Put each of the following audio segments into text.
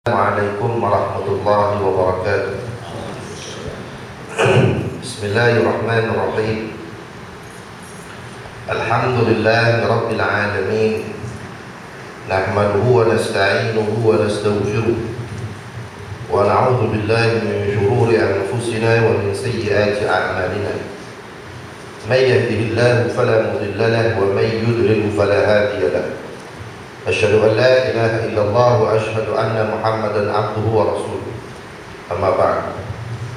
Assalamualaikum warahmatullahi wabarakatuh. Bismillahirrahmanirrahim. Alhamdulillahi rabbil alamin. Nahmaduhu wa nasta'inuhu wa nastaghfiruh. Wa na'udzu billahi min shururi anfusina wa min sayyiati a'malina. May yahdihillahu fala mudilla lahu wa may yudlil fala hadiya lahu. Asyhadu an la ilaha illallah wa asyhadu anna Muhammadan abduhu wa rasuluh. Amma ba'd.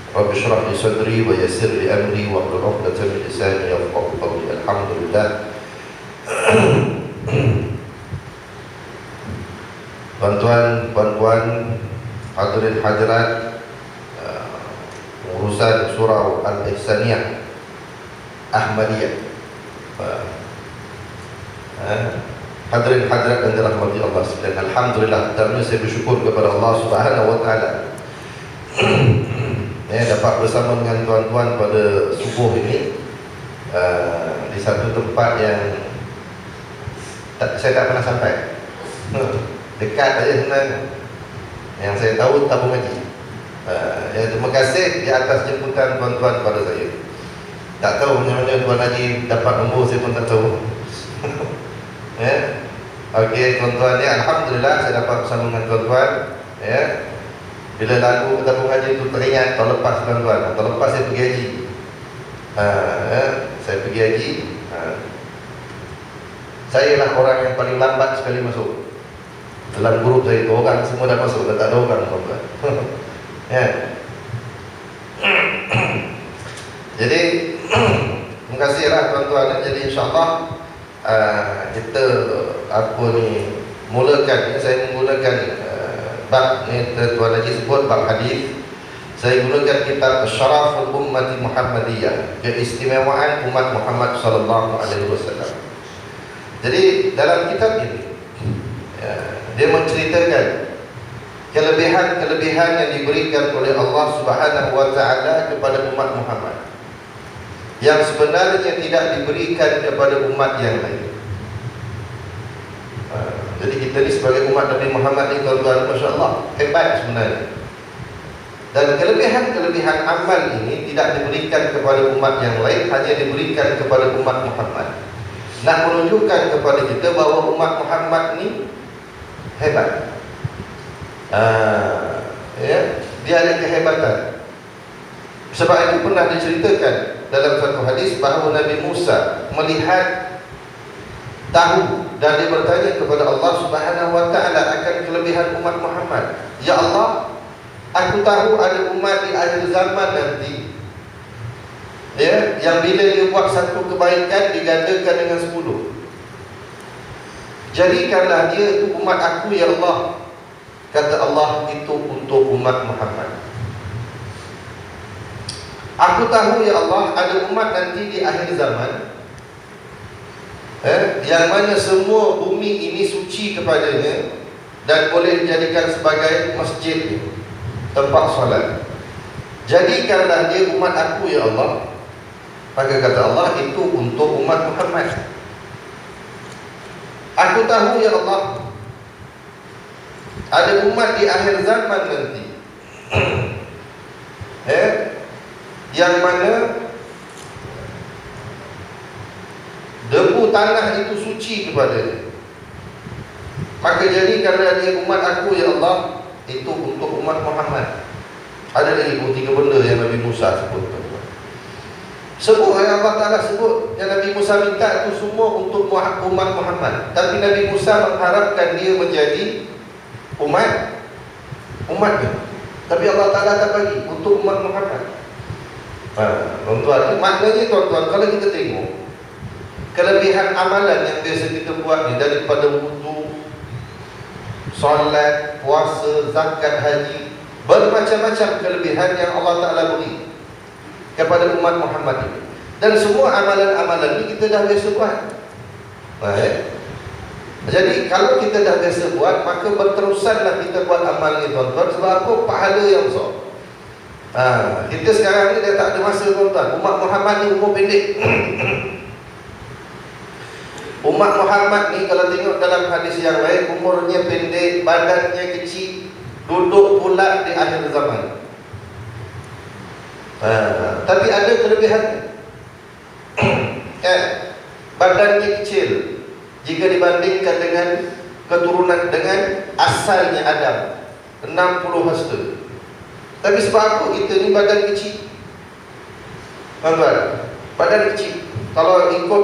Rabbi shrah li sadri wa yassir li amri wa hlul 'uqdatam min lisani yafqahu qawli. Alhamdulillah. Tuan-tuan, hadirin hadirat, urusan surah Al-Ihsaniyah Ahmadiyah. Hadirin hadirat yang dirahmati Allah sekalian, alhamdulillah, pertama saya bersyukur kepada Allah Subhanahu wa taala dapat bersama dengan tuan-tuan pada subuh ini di satu tempat yang saya tak pernah sampai. Dekat saja sebenarnya. Yang saya tahu tabung haji. Terima kasih di atas jemputan tuan-tuan pada saya. Tak tahu macam mana tuan haji dapat nombor, saya pun tak tahu. Okey tuan-tuan, alhamdulillah saya dapat bersama dengan tuan-tuan. Bila lagu tabung haji itu teringat tahun lepas tuan-tuan. Tahun lepas saya pergi haji. Saya pergi haji. Saya lah orang yang paling lambat sekali masuk. Dalam grup saya itu orang semua dah masuk, dah tak ada orang tuan-tuan. Jadi terima kasihlah tuan-tuan. Jadi insya-Allah kita mulakan. Saya menggunakan bab ni, tuan haji sebut bab hadis. Saya gunakan kitab Syaraful Ummati Muhammadiyah, keistimewaan umat Muhammad sallallahu alaihi wasallam. Jadi dalam kitab ini dia menceritakan kelebihan-kelebihan yang diberikan oleh Allah Subhanahu wa taala kepada umat Muhammad yang sebenarnya tidak diberikan kepada umat yang lain. Jadi kita ni sebagai umat Nabi Muhammad ni tuan-tuan, masya-Allah, hebat sebenarnya. Dan kelebihan-kelebihan amal ini tidak diberikan kepada umat yang lain, hanya diberikan kepada umat Muhammad. Nak menunjukkan kepada kita bahawa umat Muhammad ni hebat. Dia ada kehebatan. Sebab itu pernah diceritakan dalam satu hadis bahawa Nabi Musa melihat, tahu, dan dia bertanya kepada Allah Subhanahu wa taala akan kelebihan umat Muhammad. Ya Allah, aku tahu ada umat di akhir zaman nanti, yang bila dia buat satu kebaikan digandakan dengan 10. Jadikanlah dia itu umat aku ya Allah. Kata Allah, itu untuk umat Muhammad. Aku tahu ya Allah ada umat nanti di akhir zaman yang mana semua bumi ini suci kepadanya dan boleh dijadikan sebagai masjid, tempat solat. Jadikanlah dia umat aku ya Allah. Maka kata Allah, itu untuk umat Muhammad. Aku tahu ya Allah ada umat di akhir zaman nanti yang mana debu tanah itu suci kepadanya. Maka jadikanlah dia umat aku ya Allah, itu untuk umat Muhammad. Ada lagi 3 benda yang Nabi Musa sebut. Sebut yang Allah Ta'ala sebut, yang Nabi Musa minta itu semua untuk umat Muhammad. Tapi Nabi Musa mengharapkan dia menjadi umatnya. Tapi Allah Ta'ala tak bagi untuk umat Muhammad. Tuan-tuan, maknanya tuan-tuan, kalau kita tengok kelebihan amalan yang biasa kita buat ni, daripada wudu, solat, puasa, zakat, haji, bermacam-macam kelebihan yang Allah Ta'ala beri kepada umat Muhammad ini. Dan semua amalan-amalan ini kita dah biasa buat. Jadi kalau kita dah biasa buat, maka berterusanlah kita buat amal ni tuan-tuan. Sebab apa? Pahala yang besar. Kita sekarang ni dah tak ada masa tuan-tuan. Umat Muhammad ni umur pendek. Umat Muhammad ni kalau tengok dalam hadis yang lain, umurnya pendek, badannya kecil. duduk pula di akhir zaman. Tapi ada kelebihan. Badannya kecil jika dibandingkan dengan keturunan dengan asalnya Adam, 60 hasta. Tapi sebab apa kita ni badan kecil? Tuan-tuan, badan kecil. Kalau ikut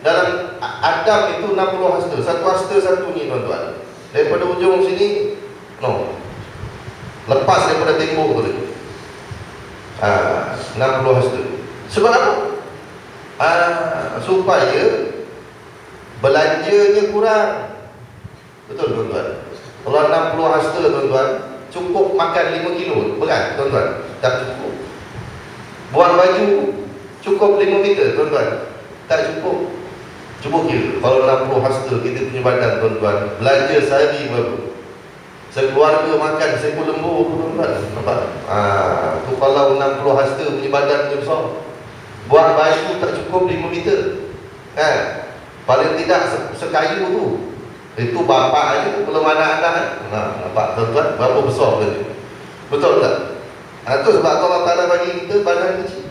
dalam Adam itu 60 hasta, satu hasta satu ni tuan-tuan. Daripada ujung sini, lepas daripada tembok tu. 60 hasta. Sebab apa? Supaya belanjanya kurang. Betul tuan-tuan. Kalau 60 hasta tuan-tuan, cukup makan 5 kilo berat tuan-tuan, tak cukup. Buat baju cukup 5 meter tuan-tuan, tak cukup. Cuba kira, kalau 60 hasta kita punya badan tuan-tuan, belanja sehari berapa? Sekeluarga makan sekul lembu tuan-tuan. Nampak? Tu kalau 60 hasta punya badan punya besar. Buat baju tak cukup 5 meter. Paling tidak sekayu tu. Itu bapak aja, belum anak-anak. Nampak tuan-tuan, berapa besar baju. Betul tak? Itu sebab Allah Ta'ala bagi kita badan kecil.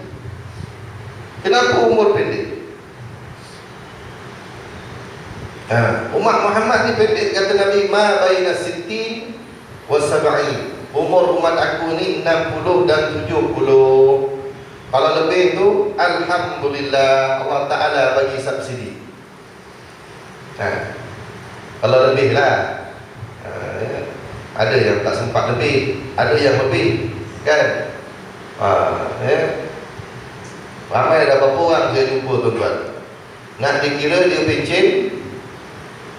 Kenapa umur pendek? Umat Muhammad ni pendek. Kata Nabi, ma baina sittin wa sab'in. Umur umat aku ni 60 dan 70. Kalau lebih tu, alhamdulillah, Allah Ta'ala bagi subsidi. Kalau lebih lah, ada yang tak sempat lebih, ada yang lebih, kan? Ramai dah berapa orang saya jumpa tuan-tuan. Nak dikira dia pencen,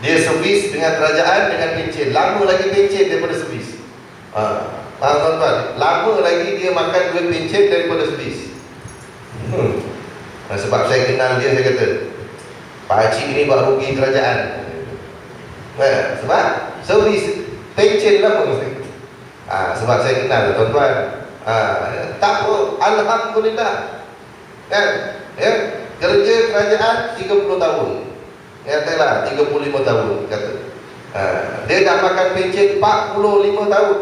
dia servis dengan kerajaan dengan pencen. Lama lagi pencen daripada servis. Tuan-tuan, lama lagi dia makan duit pencen daripada servis. Sebab saya kenal dia, saya kata, Pak Haji ni buat rugi kerajaan. Sebab servis pencen lama. Sebab saya kenal tuan-tuan. Tak apa, alhamdulillah. Kerja kerajaan 30 tahun. Katalah 35 tahun kata. Dia dah makan pencen 45 tahun.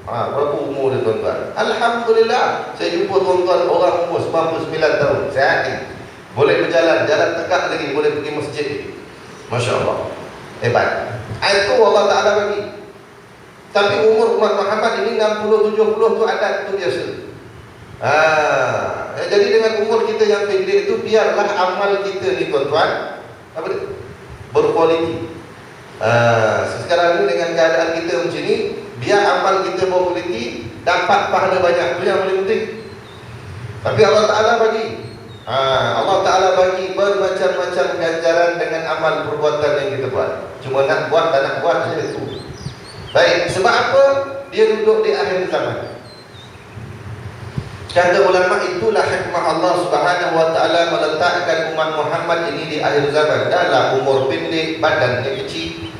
Berapa umur dia tuan-tuan? Alhamdulillah. Saya jumpa tuan-tuan orang umur 99 tahun. Saya yakin boleh berjalan, jalan tegak lagi, boleh pergi masjid. Masya Allah, hebat. Itu Allah Ta'ala bagi. Tapi umur umat Muhammad ini 60-70 tu adat, tu biasa. Jadi dengan umur kita yang pendek itu, biarlah amal kita ni tuan-tuan berkualiti. Sekarang ni dengan keadaan kita macam ni, biar amal kita berkualiti, dapat pahala banyak. Itu yang paling penting. Tapi Allah Ta'ala bagi, Allah Ta'ala bagi bermacam-macam ganjaran dengan amal perbuatan yang kita buat. Cuma nak buat dan nak buat saja itu. Baik, sebab apa? Dia duduk di akhir zaman. Kata ulama, itulah hikmah Allah Subhanahu wa Ta'ala meletakkan umat Muhammad ini di akhir zaman. Dalam umur pendek, badannya kecil,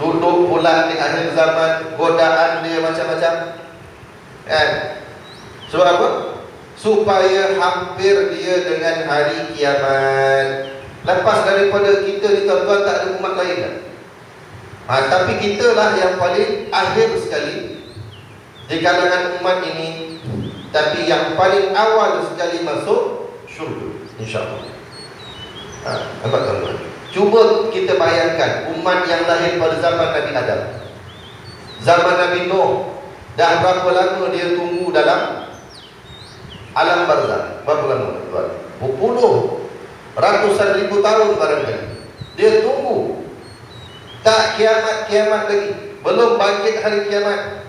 duduk pula di akhir zaman, godaan dia macam-macam. Sebab apa? Supaya hampir dia dengan hari kiamat. Lepas daripada kita ni tuan-tuan, tak ada umat lain dah. Tapi kitalah yang paling akhir sekali di kalangan umat ini, tapi yang paling awal sekali masuk syurga, insyaAllah. Nampak tuan-tuan? Cuba kita bayangkan umat yang lahir pada zaman Nabi Adam, zaman Nabi Nuh. Dah berapa lama dia tunggu dalam alam barzakh? Berapa lama tuan? Berpuluh, ratusan ribu tahun barangkali dia tunggu. Tak kiamat-kiamat lagi, belum bangkit hari kiamat.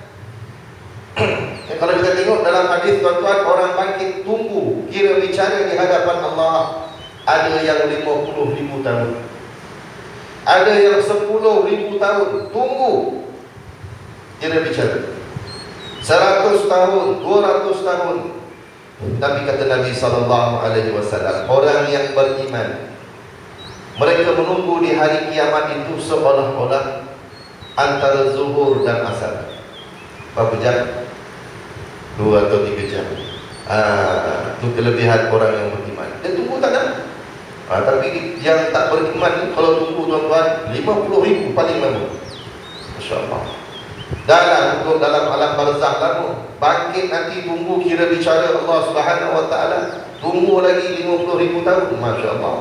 Kalau kita tengok dalam hadis tuan-tuan, orang bangkit tunggu, kira bicara di hadapan Allah. Ada yang 50,000 tahun, ada yang 10,000 tahun tunggu, kira bicara 100 tahun, 200 tahun. Tapi kata Nabi SAW, orang yang beriman, mereka menunggu di hari kiamat itu seolah-olah antara zuhur dan asar. Berapa jam? 2 atau 3 jam. Itu kelebihan orang yang beriman. Dia tunggu tak ada. Tapi yang tak beriman ni, kalau tunggu tuan-tuan, 50,000 paling lama. Masya Allah. Dah duduk dalam alam barzakh lama, bangkit nanti tunggu kira bicara Allah Subhanahu wa taala, tunggu lagi 50,000 tahun. Masya-Allah.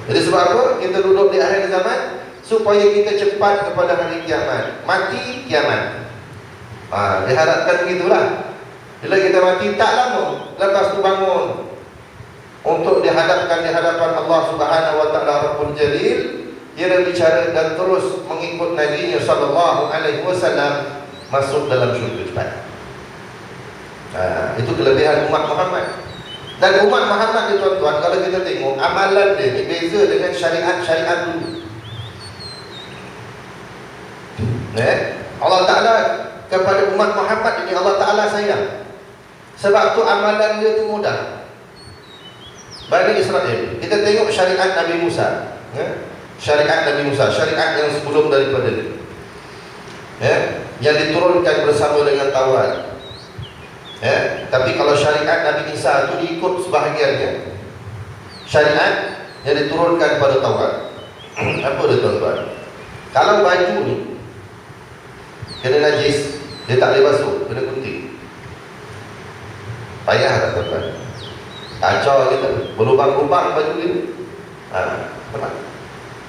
Jadi sebab apa kita duduk di akhir zaman? Supaya kita cepat kepada hari kiamat. Mati kiamat. Diharapkan begitulah. Bila kita mati tak lama, lepas tu bangun untuk dihadapkan di hadapan Allah Subhanahu wa taala Rabbul Jalil, dia bicara dan terus mengikut Nabi sallallahu alaihi wasallam masuk dalam syurga cepat. Itu kelebihan umat Muhammad. Dan umat Muhammad itu tuan-tuan, kalau kita tengok amalan dia berbeza dengan syariat-syariat dulu. Allah Ta'ala kepada umat Muhammad ini Allah Ta'ala sayang. Sebab tu amalan dia tu mudah. Bani Israel, kita tengok syariat Nabi Musa, syariat Nabi Musa, syariat yang sebelum daripada dia, yang diturunkan bersama dengan Taurat. Tapi kalau syariat Nabi Isa itu diikut sebahagiannya. Syariat yang diturunkan pada Taurat. Apa dia tuan-tuan? Kalau baju ni kena najis, dia tak boleh basuh, kena gunting. Payah tak tuan-tuan? Kacau kita, berlubang-lubang baju dia.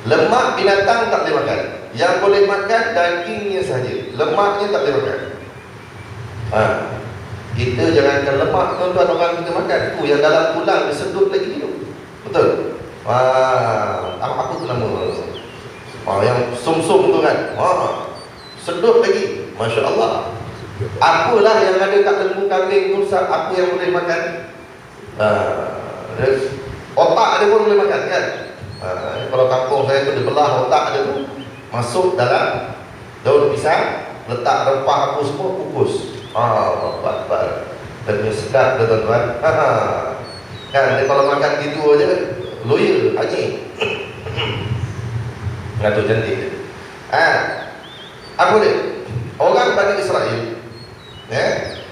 Lemak binatang tak boleh makan. Yang boleh makan dagingnya saja, lemaknya tak boleh makan. Kita jangankan lemak tuan-tuan, orang kita makan tu yang dalam tulang disedut lagi hidup. Betul? Apa tu nama? Yang sum-sum tu kan, sedut lagi. Masya Allah. Apalah yang ada kat lembu kambing tu, apa yang boleh makan? Otak dia pun boleh makan kan? Kalau kampung saya tu dibelah otak dia tu, masuk dalam daun pisang, letak rempah apa semua, kukus. Bapak dan sedap dah tuan-tuan. Kan dia kalau makan gitu aja loyal haji. Ngatu cantik. Apa dia? Orang Bani Israel,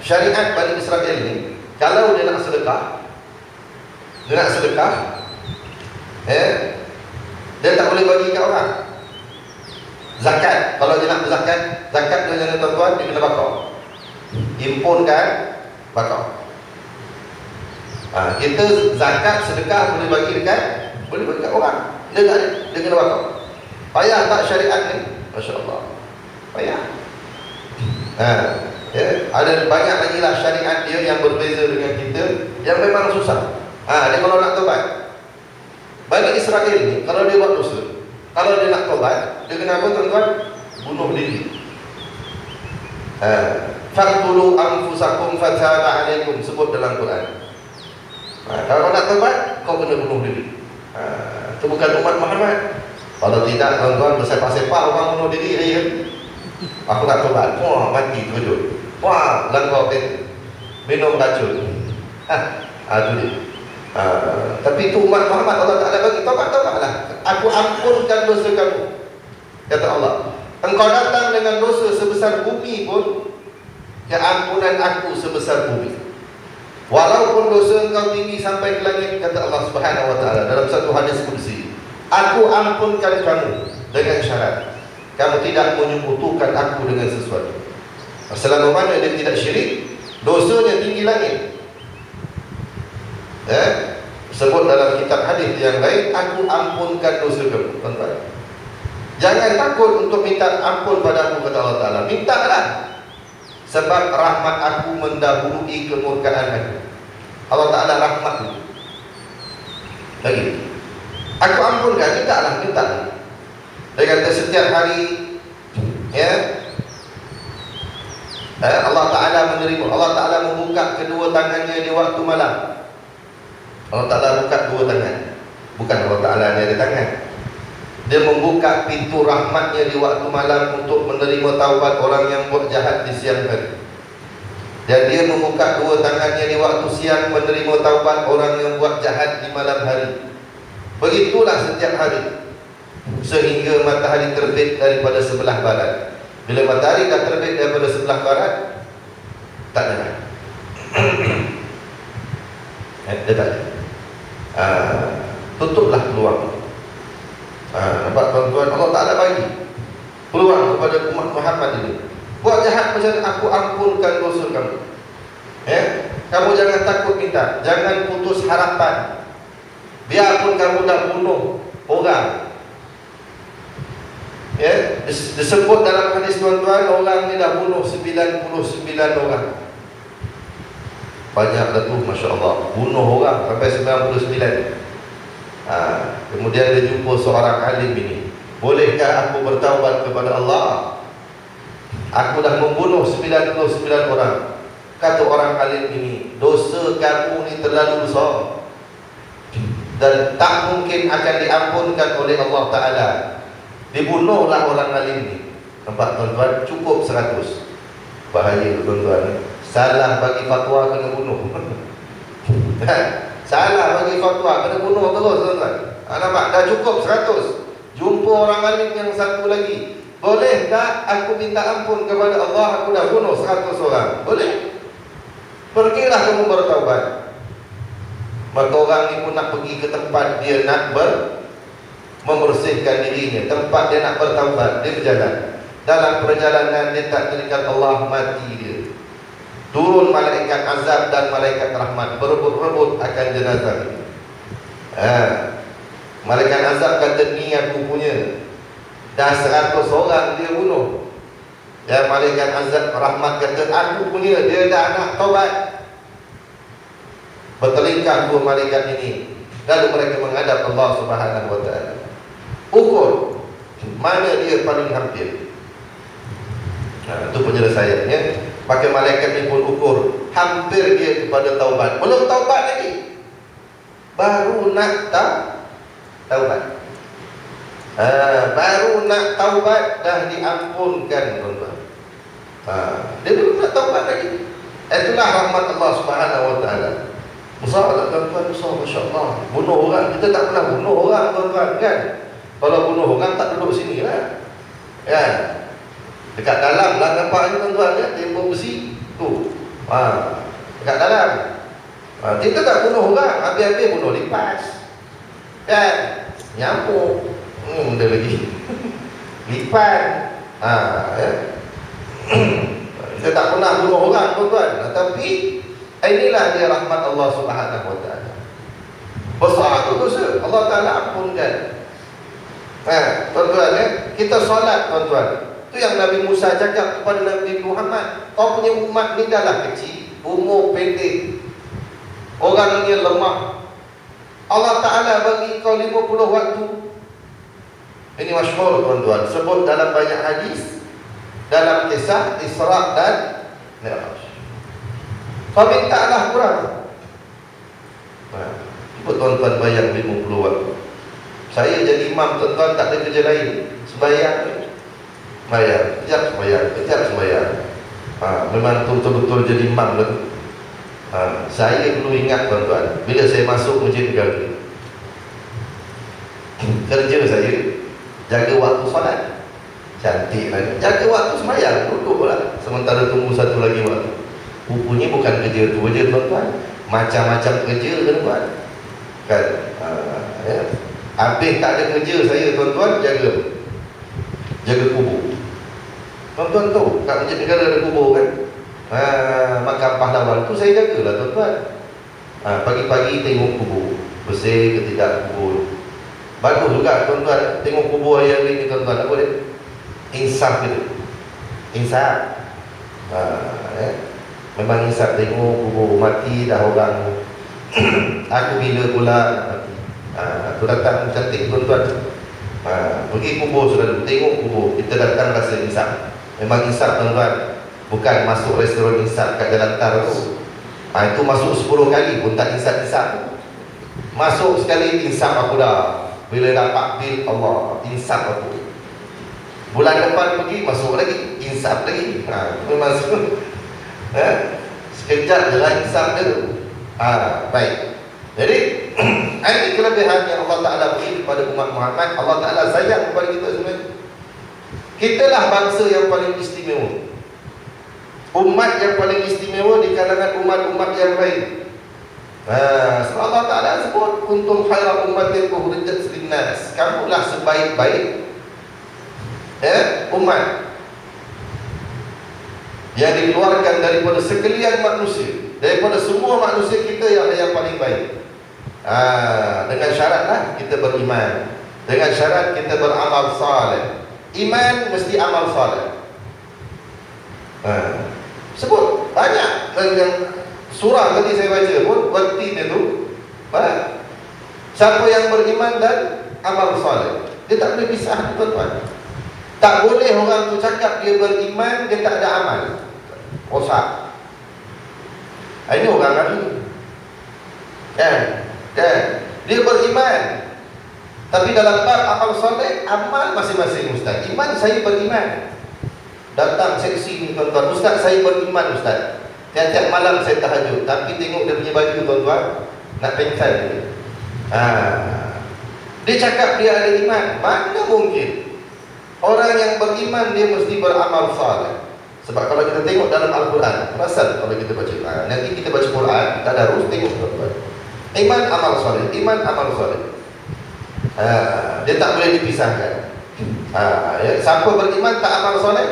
syariat Bani Israel ni, kalau dia nak sedekah, dia tak boleh bagi kat orang. Zakat, kalau dia nak berzakat, zakat dia jangan tuan-tuan, dia kena bakar. Himpunkan, bakar. Kita zakat, sedekah boleh bagi kat orang. Dia tak ada, dia kena bakar. Payah tak syariat ni? Masya Allah. Payah. Ada banyak lagi lah syariat dia yang berbeza dengan kita, yang memang susah. Dia kalau nak tobat, Bani Israel ni kalau dia buat dosa, kalau dia nak tobat, dia kena apa tuan-tuan? Bunuh diri. Faqtulu anfusakum fataba alaikum, sebut dalam Quran. Kalau nak tobat, kau kena bunuh diri. Itu bukan umat Muhammad. Kalau tidak tuan-tuan, bersepak-sepak orang bunuh diri. Aku tak tobat, mati terkejut. Langgar kereta, minum racun. Itu dia. Tapi itu umat Muhammad, Allah Ta'ala bagi tobat-tobatlah, aku ampunkan dosa kamu. Kata Allah, engkau datang dengan dosa sebesar bumi pun, keampunan aku sebesar bumi. Walaupun dosa engkau tinggi sampai ke langit, kata Allah Subhanahu wa Ta'ala dalam satu hadis qudsi, aku ampunkan kamu dengan syarat kamu tidak menyekutukan aku dengan sesuatu. Selama mana dia tidak syirik, dosanya tinggi langit. Sebut dalam kitab hadis yang lain, aku ampunkan dosa kamu. Tuan-tuan, jangan takut untuk minta ampun pada aku, kata Allah Ta'ala. Mintalah, sebab rahmat aku mendahului kemurkaan aku. Allah Ta'ala rahmat itu. Lagi, aku ampunkan, minta. Dia kata setiap hari, Allah Ta'ala menerima. Allah Ta'ala membuka kedua tangannya di waktu malam. Allah Ta'ala buka dua tangan. Bukan Allah Ta'ala ni ada tangan. Dia membuka pintu rahmatnya di waktu malam untuk menerima taubat orang yang buat jahat di siang hari. Dan dia membuka dua tangannya di waktu siang menerima taubat orang yang buat jahat di malam hari. Begitulah setiap hari, sehingga matahari terbit daripada sebelah barat. Bila matahari dah terbit daripada sebelah barat, tak ada. Dia tak ada. Tutuplah peluang. Nampak tuan-tuan, Allah Ta'ala bagi. peluang kepada umat Muhammad ini. Buat jahat macam mana, aku ampunkan dosa kamu. Kamu jangan takut minta, jangan putus harapan. Biarpun kamu dah bunuh orang. Disebut dalam hadis tuan-tuan, orang ni dah bunuh 99 orang. Banyak dah tu, Masya Allah. Bunuh orang sampai 99. Kemudian dia jumpa seorang alim ini. Bolehkah aku bertaubat kepada Allah? Aku dah membunuh 99 orang. Kata orang alim ini, dosa kamu ni terlalu besar dan tak mungkin akan diampunkan oleh Allah Ta'ala. Dibunuhlah orang alim ni. Nampak tuan-tuan, cukup 100. Bahaya tuan-tuan. Salah bagi fatwa kena bunuh. Salah bagi fatwa kena bunuh terus tuan-tuan. Nampak, dah cukup 100. Jumpa orang alim yang satu lagi. Boleh tak aku minta ampun kepada Allah, aku dah bunuh 100 orang? Boleh. Pergilah kamu bertaubat. Maka orang ni pun nak pergi ke tempat dia nak membersihkan dirinya, tempat dia nak bertaubat. Dia berjalan. Dalam perjalanan dia tak teringat Allah, mati dia. Turun malaikat azab dan malaikat rahmat, berebut-rebut akan jenazah ini. Malaikat azab kata, ni aku punya. Dah 100 orang dia bunuh. Dan malaikat azab rahmat kata, aku punya, dia dah nak taubat. Bertelingkah dua malaikat ini. Lalu mereka menghadap Allah Subhanahu wa ta'ala. Ukur mana dia paling hampir. Itu penyelesaiannya. Maka malaikat ini pun ukur hampir dia kepada taubat. Belum taubat lagi, baru nak taubat. Baru nak taubat dah diampunkan tuan-tuan. Dia belum nak taubat lagi. Itulah rahmat Allah Subhanahu wa ta'ala. Besar tak tuan-tuan? Besar, Masya Allah. Bunuh orang, kita tak pernah bunuh orang tuan-tuan kan? Kalau bunuh orang tak duduk sini lah. Dekat dalam lah nampak ni tuan-tuan ya, tembok besi tu. Dekat dalam. Kita tak bunuh orang, habis-habis bunuh lipas. Kan? Nyamuk. Benda lagi. Lipan. Kita tak pernah bunuh orang tuan-tuan. Tapi inilah dia rahmat Allah Subhanahu wa ta'ala. Besar tu dosa, Allah Ta'ala ampunkan. Tuan-tuan ya, kita solat tuan-tuan. Itu yang Nabi Musa cakap kepada Nabi Muhammad, kau punya umat ni dah kecil, umur pendek, orangnya lemah. Allah Ta'ala bagi kau 50 waktu. Ini masyhur tuan-tuan, sebut dalam banyak hadis, dalam kisah Isra dan Mi'raj. Kau mintalah kurang. Cuba tuan-tuan bayang 50 waktu. Saya jadi imam tuan-tuan, tak ada kerja lain, sembahyang, sembahyang, kejap sembahyang. Memang betul-betul jadi imam lah. Saya perlu ingat tuan-tuan, bila saya masuk masjid negara, kerja saya jaga waktu solat. Cantik lah, jaga waktu sembahyang, duduk lah, sementara tunggu satu lagi waktu. Rupanya bukan kerja tu je tuan-tuan, macam-macam kerja tuan-tuan kan. Habis tak ada kerja saya tuan-tuan, jaga kubur. Tuan-tuan tahu kat masjid negara ada kubur kan. Makam pahlawan tu saya jagalah tuan-tuan. Pagi-pagi tengok kubur, bersih ke tidak kubur. Bagus juga tuan-tuan, tengok kubur hari-hari ni tuan-tuan. Apa dia? Insaf gitu. Insaf. Memang insaf, tengok kubur mati dah orang. Aku bila pula nak mati. Aku datang cantik tuan-tuan. Pergi kubur selalu, tengok kubur. Kita datang rasa insaf. Memang insaf tuan-tuan. Bukan masuk restoran insaf kat Jalan Tar tu. Itu masuk 10 kali pun tak insaf-insaf. Masuk sekali insaf aku dah. Bila dapat bil, Allah, insaf aku. Bulan depan pergi, masuk lagi, insaf lagi. Memang sekejap je lah insaf dia tu. Baik. Jadi ini kelebihan yang Allah Ta'ala beri kepada umat Muhammad. Allah Ta'ala sayang kepada kita semua. Kitalah bangsa yang paling istimewa, umat yang paling istimewa di kalangan umat-umat yang lain. Sebab Allah Ta'ala sebut, kuntum khairal ummatin ukhrijat linnas, kamulah sebaik-baik Umat yang dikeluarkan daripada sekalian manusia, daripada semua manusia, kita yang paling baik. Dengan syaratlah kita beriman, dengan syarat kita beramal saleh. Iman mesti amal saleh. Sebut banyak yang surah tadi saya baca pun, waktu itu siapa yang beriman dan amal saleh, dia tak boleh pisah, tuan-tuan. Tak boleh orang tu cakap dia beriman, dia tak ada amal. Rosak. Ini orang hari kan? Dia beriman, tapi dalam bab amal soleh, amal masing-masing ustaz. Iman, saya beriman. Datang seksi ni tuan-tuan, ustaz saya beriman ustaz. Tiap-tiap malam saya tahajud, tapi tengok dia punya baju tuan-tuan, nak pengsan dia. Dia cakap dia ada iman. Mana mungkin? Orang yang beriman dia mesti beramal saleh. Sebab kalau kita tengok dalam Al-Quran, perasan kalau kita baca nanti kita baca Quran, kita harus tengok tuan-tuan. Iman amal saleh, iman amal saleh. Dia tak boleh dipisahkan. Siapa beriman tak amal saleh,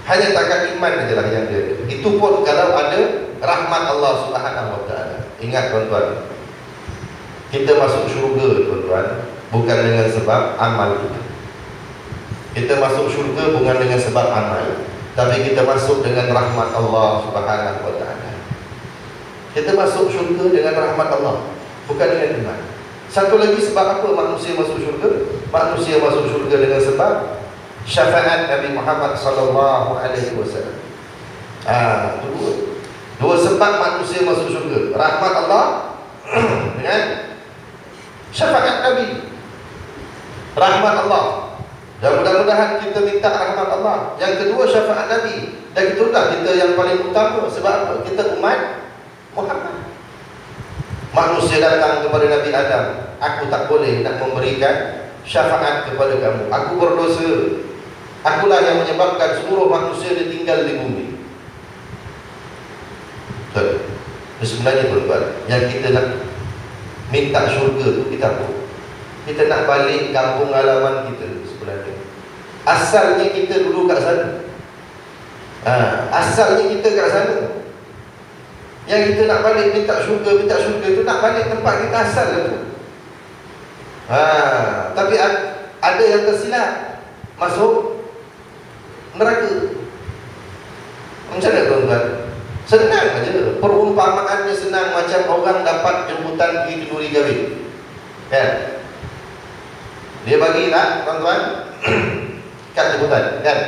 hanya takat iman sajalah yang dia. Itu pun kalau ada rahmat Allah Subhanahu Wa Taala. Ingat tuan-tuan, kita masuk syurga tuan-tuan bukan dengan sebab amal kita. Kita masuk syurga bukan dengan sebab amal, tapi kita masuk dengan rahmat Allah Subhanahu Wa Taala. Kita masuk syurga dengan rahmat Allah, bukan dengan iman. Satu lagi sebab apa manusia masuk syurga? Manusia masuk syurga dengan sebab syafaat Nabi Muhammad sallallahu alaihi wasallam. Dua sebab manusia masuk syurga: rahmat Allah dengan syafaat Nabi. Rahmat Allah, dan mudah-mudahan kita minta rahmat Allah. Yang kedua syafaat Nabi. Dan itulah kita yang paling utama. Sebab apa? Kita umat Muhammad. Manusia datang kepada Nabi Adam, aku tak boleh nak memberikan syafaat kepada kamu, aku berdosa, akulah yang menyebabkan seluruh manusia ditinggal di bumi. Sebenarnya tuan-tuan, yang kita nak minta syurga tu kita apa? Kita nak balik kampung halaman kita sebenarnya. Asalnya kita dulu kat sana. Asalnya kita kat sana. Yang kita nak balik minta syurga tu nak balik tempat kita asal lah tu. Tapi ada yang tersilap masuk neraka. Macam mana tuan-tuan? Senang aja. Perumpamaannya senang, macam orang dapat jemputan pergi kenduri kahwin. Kan? Dia bagi tak tuan-tuan kad jemputan, kan?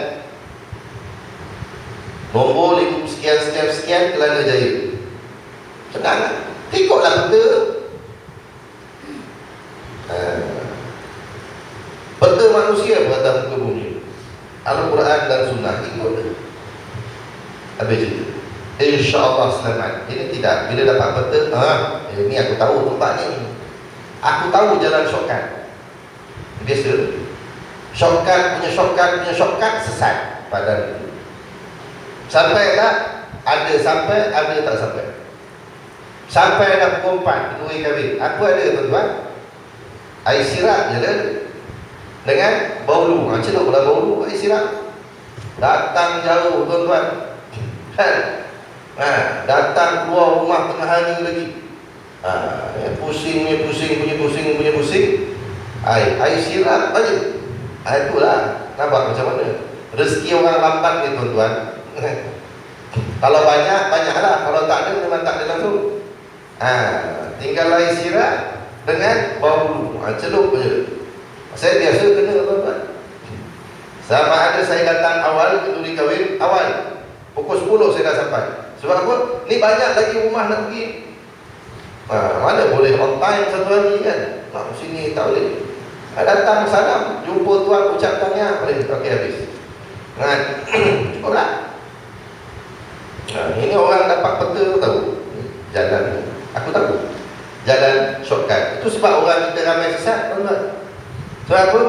Nombor sekian Kelana Jaya. Senang kan? Ikutlah peta. Peta manusia berada muka bumi, Al-Quran dan Sunnah, ikut. Habis itu InsyaAllah selamat. Ini tidak. Bila dapat peta, ini aku tahu tempat ni, aku tahu jalan shortcut. Biasa shortcut sesat pada itu. Sampai tak? Ada sampai, ada tak sampai. Sampai dah pukul 4 kenduri kahwin, aku ada tuan-tuan, air sirap je ada dengan baulu. Celuk pula baulu, air sirap. Datang jauh tuan-tuan, datang keluar rumah tengah hari lagi. Pusing. Air sirap aja. Itulah, nampak macam mana rezeki orang lambat ni tuan-tuan. Kalau banyaklah. Kalau tak ada, memang tak ada langsung. Tinggal air sirap dengan baulu, celup je. Saya biasa kena tuan-tuan. Sama ada saya datang awal kenduri kahwin, awal pukul 10 saya dah sampai. Sebab apa? Ni banyak lagi rumah nak pergi. Mana boleh on time satu hari kan? Nak sini tak boleh. Datang salam, jumpa tuan, ucap tanya, boleh. Okey, habis. Cukup lah. Ini orang dapat peta tahu jalan. Aku tahu jalan shortcut. Itu sebab orang kita ramai sesat tuan-tuan. Sebab apa?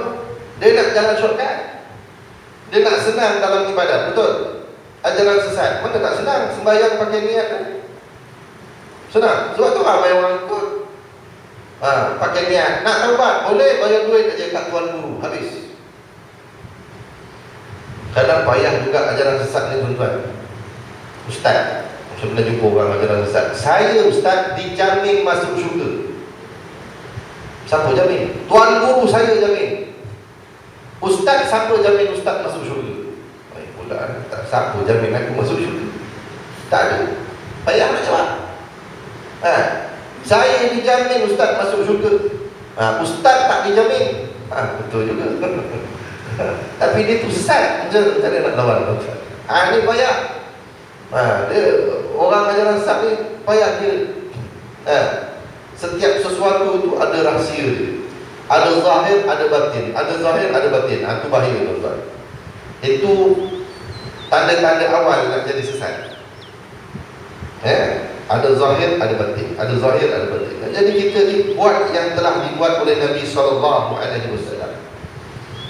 Dia nak jalan shortcut, dia nak senang dalam ibadat. Betul? Jalan sesat. Mana tak senang? Sembahyang pakai niat kan? Senang. Sebab tu ramai orang ikut. Pakai niat. Nak taubat? Boleh, bayar duit aja kat tuan guru. Habis. Kadang payah juga ajaran sesat ni tuan-tuan. Ustaz, saya pernah jumpa orang ajaran sesat. Saya ustaz dijamin masuk syurga. Siapa jamin? Tuan guru saya jamin. Ustaz, siapa jamin ustaz masuk syurga? Pula tak, siapa jamin aku masuk syurga? Tak ada. Payah nak jawab. Saya dijamin ustaz masuk syurga. Ustaz tak dijamin. Betul juga. Tapi dia tu sesat. Macam mana nak lawan? Ni payah. Dia orang ajaran sesat ni payah dia. Setiap sesuatu tu ada rahsia dia. Ada zahir, ada batin. Ada zahir, ada batin. Itu bahaya tuan-tuan. Itu tanda-tanda awal nak jadi sesat. Ada zahir, ada batin. Ada zahir, ada batin. Jadi kita ni buat yang telah dibuat oleh Nabi SAW.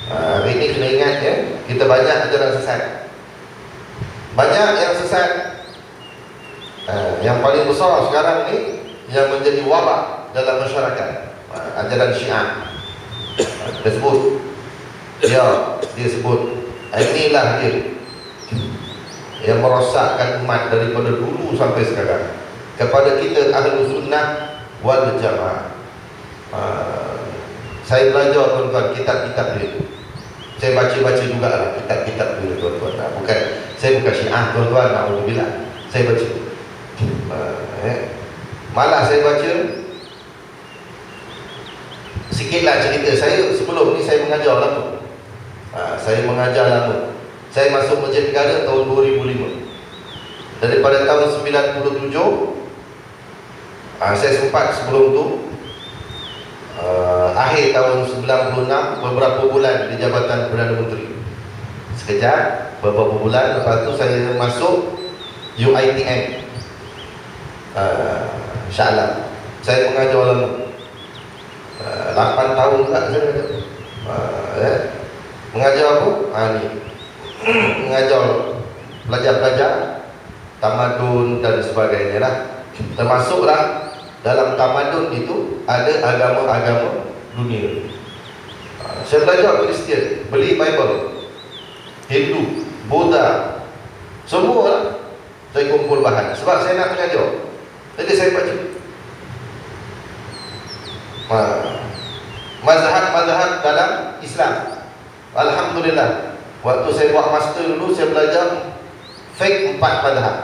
Hari ini kena ingat ya, kita banyak ajaran sesat. Banyak yang sesat. Yang paling besar sekarang ni yang menjadi wabak dalam masyarakat, ajaran Syiah. Dia sebut, dia sebut inilah dia yang merosakkan umat daripada dulu sampai sekarang. Kepada kita ahlu sunnah wal jamaah. Saya belajar tuan-tuan kitab-kitab dia. Saya baca-baca juga lah kitab-kitab dia tuan-tuan. Saya bukan Syiah tuan-tuan, alhamdulillah. Saya baca. Malah saya baca sikitlah cerita saya. Sebelum ni saya mengajar lama. Saya mengajar lama. Saya masuk Masjid Negara tahun 2005. Daripada tahun 97, saya sempat sebelum tu akhir tahun 96 beberapa bulan di Jabatan Perdana Menteri. Sekejap, beberapa bulan lepas tu saya masuk UiTM Shah Alam. Saya mengajar lama, 8 tahun juga saya mengajar. Mengajar apa? Ni mengajar pelajar-pelajar tamadun dan sebagainya lah. Termasuklah dalam tamadun itu ada agama-agama dunia. Saya belajar Kristian, beli Bible, Hindu, Buddha, semua lah. Saya kumpul bahan sebab saya nak mengajar. Jadi saya baca mazhab-mazhab dalam Islam. Alhamdulillah, waktu saya buat master dulu, saya belajar fiqh 4 mazhab.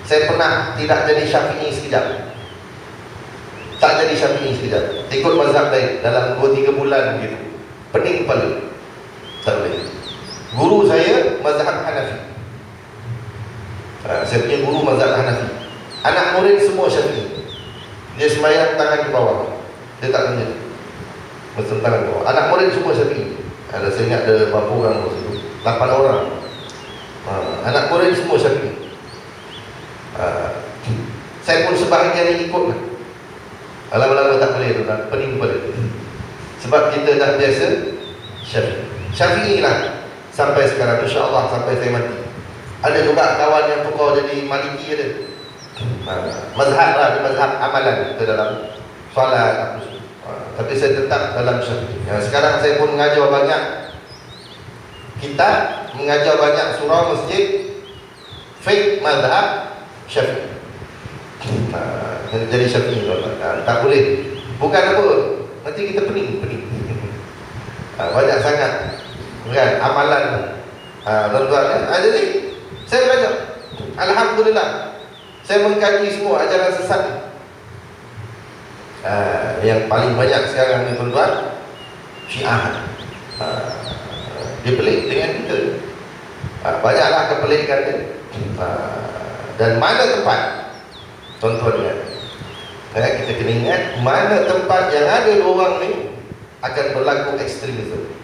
Saya pernah tidak jadi Syafi'i sekejap. Tak jadi Syafi'i sekejap. Ikut mazhab lain dalam 2-3 bulan begitu. Pening kepala. Tak boleh. Guru saya mazhab Hanafi. Saya punya guru mazhab Hanafi. Anak murid semua Syafi'i. Dia sembahyang tangan ke bawah. Dia tak tunjuk. Mesem tangan ke bawah. Anak murid semua Syafi'i. Saya ingat ada berapa orang waktu itu? 8 orang. Anak murid semua Syafi'i. Saya pun sebahagian ikut lah. Lama-lama tak boleh tu, pening kepala. Sebab kita dah biasa Syafi'i lah sampai sekarang, insya-Allah sampai saya mati. Ada juga kawan yang tukar jadi Maliki ada. Mazhab lah, mazhab amalan kita dalam solat apa semua. Tapi saya tetap dalam Syafi'i. Sekarang saya pun mengajar banyak kitab, mengajar banyak surau masjid fiqh mazhab Syafi'i. Jadi Syafi'i tak boleh. Bukan apa, nanti kita pening. Banyak sangat kan amalan tuan-tuan. Jadi saya belajar. Alhamdulillah, saya mengkaji semua ajaran sesat. Yang paling banyak sekarang ni tuan-tuan, Syiah. Dia pelik dengan kita. Banyaklah kepelikan dia. Dan mana tempat, tuan-tuan ingat, kita kena ingat mana tempat yang ada dua orang ni akan berlaku ekstremisme.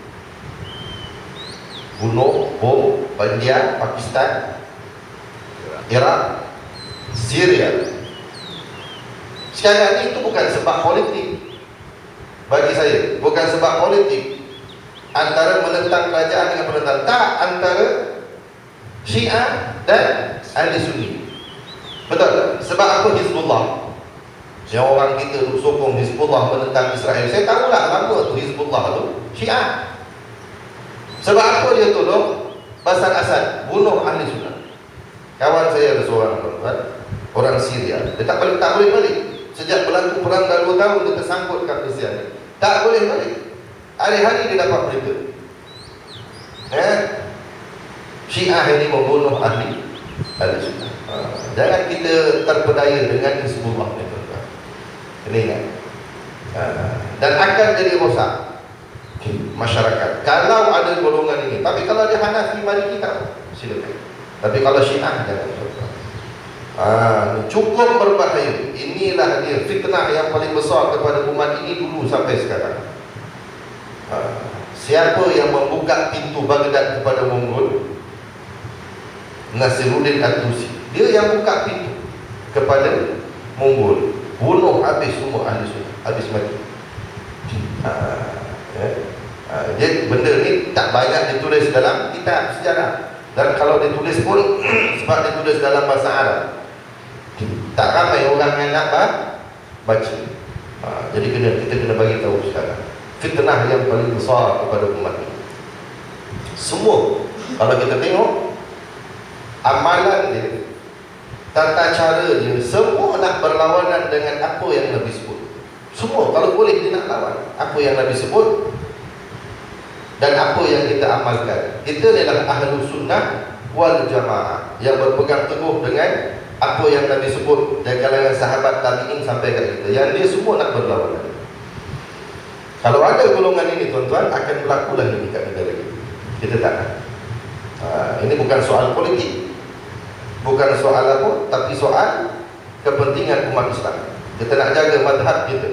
Bunuh, bom, India, Pakistan, Iraq, Syria. Sekarang itu bukan sebab politik. Bagi saya, bukan sebab politik antara menentang kerajaan dengan penentang. Tak, antara Syiah dan Ahli Sunni. Betul tak? Sebab apa Hizbullah? Yang orang kita tu sokong Hizbullah menentang Israel. Saya tahu lah apa tu Hizbullah tu. Syiah. Sebab apa dia tolong? Bashar Assad bunuh ahli sunnah. Kawan saya ada seorang tuan-tuan, orang Syria, dia tak boleh balik. Sejak berlaku perang dah 2 tahun dia tersangkut kat Malaysia ni. Tak boleh balik. Hari-hari dia dapat berita. Syiah ini membunuh ahli sunnah. Jangan kita terpedaya dengan Hizbullah ni tuan-tuan. Ini kan. Dan akan jadi rosak masyarakat kalau ada golongan ini. Tapi kalau dia Hanafi, mari kita silakan. Tapi kalau Syiah jangan. Cukup berbahaya. Inilah dia fitnah yang paling besar kepada umat ini dulu sampai sekarang. Siapa yang membuka pintu Baghdad kepada Mongol? Nasiruddin At-Tusi. Dia yang buka pintu kepada Mongol. Bunuh habis semua ahli sunnah, habis mati. Jadi benda ni tak banyak ditulis dalam kitab sejarah. Dan kalau ditulis pun sebab ditulis dalam bahasa Arab, tak ramai orang yang nak baca. Jadi kita kena bagi tahu sekarang fitnah yang paling besar kepada umat ini. Semua kalau kita tengok amalan dia, tata cara dia, semua nak berlawanan dengan apa yang Nabi sebut. Semua kalau boleh dia nak lawan apa yang Nabi sebut dan apa yang kita amalkan. Kita adalah ahlu sunnah wal jamaah yang berpegang teguh dengan apa yang Nabi sebut dari kalangan sahabat tabi'in sampai ke kita. Yang dia semua nak berlawanan. Kalau ada golongan ini tuan-tuan, akan berlakulah ini kat negara kita. Kita tak nak. Ini bukan soal politik, bukan soal apa, tapi soal kepentingan umat Islam. Kita nak jaga madhab kita.